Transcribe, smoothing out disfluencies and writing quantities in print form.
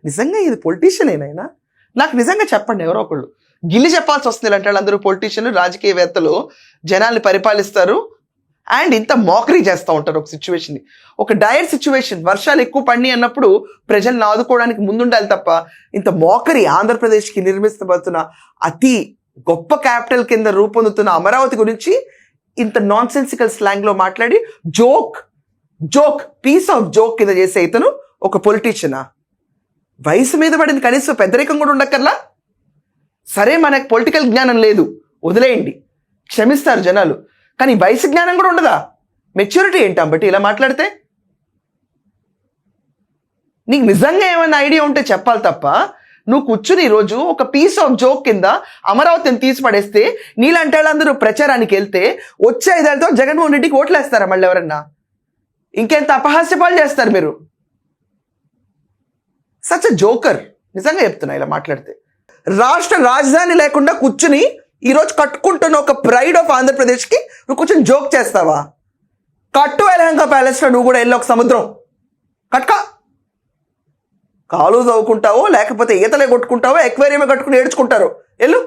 నిజంగా ఇది పొలిటీషియన్ ఏనైనా? నాకు నిజంగా చెప్పండి, ఎవరో ఒకళ్ళు గిల్లి చెప్పాల్సి వస్తుంది అంటే వాళ్ళందరూ పొలిటీషియన్లు, రాజకీయవేత్తలు జనాల్ని పరిపాలిస్తారు అండ్ ఇంత మోకరీ చేస్తూ ఉంటారు ఒక సిచ్యువేషన్ని. ఒక డైర్ సిచ్యువేషన్, వర్షాలు ఎక్కువ పడినాయి అన్నప్పుడు ప్రజల్ని ఆదుకోవడానికి ముందుండాలి తప్ప ఇంత మోకరీ ఆంధ్రప్రదేశ్కి నిర్మిస్తబడుతున్న అతి గొప్ప క్యాపిటల్ కింద రూపొందుతున్న అమరావతి గురించి ఇంత నాన్ సెన్సికల్ స్లాంగ్లో మాట్లాడి జోక్ పీస్ ఆఫ్ జోక్ కింద చేసే ఇతను ఒక పొలిటీషియనా? వయసు మీద పడింది, కనీసం పెద్దరికం కూడా ఉండక్కర్లా? సరే, మనకు పొలిటికల్ జ్ఞానం లేదు, వదిలేయండి, క్షమిస్తారు జనాలు. కానీ వయసు జ్ఞానం కూడా ఉండదా? మెచ్యూరిటీ ఏంటి బట్టి ఇలా మాట్లాడితే? నీకు నిజంగా ఏమైనా ఐడియా ఉంటే చెప్పాలి తప్ప నువ్వు కూర్చుని ఈరోజు ఒక పీస్ ఆఫ్ జోక్ కింద అమరావతిని తీసి పడేస్తే నీలాంటి వాళ్ళందరూ ప్రచారానికి వెళ్తే వచ్చే 5 ఏళ్ళతో జగన్మోహన్ రెడ్డికి ఓట్లేస్తారా మళ్ళీ ఎవరన్నా? ఇంకెంత అపహాస్యపాలు చేస్తారు మీరు. సచ్ జోకర్, నిజంగా చెప్తున్నా ఇలా మాట్లాడితే. రాష్ట్ర రాజధాని లేకుండా కూర్చుని ఈరోజు కట్టుకుంటున్న ఒక ప్రైడ్ ఆఫ్ ఆంధ్రప్రదేశ్కి నువ్వు కూర్చొని జోక్ చేస్తావా? కట్టు ఎలహంక ప్యాలెస్లో నువ్వు కూడా వెళ్ళి ఒక సముద్రం కట్టుకో. కాలు తవ్వుకుంటావో లేకపోతే ఈతలే కొట్టుకుంటావో ఎక్వేరియమే కట్టుకుని ఏడ్చుకుంటారో వెళ్ళు.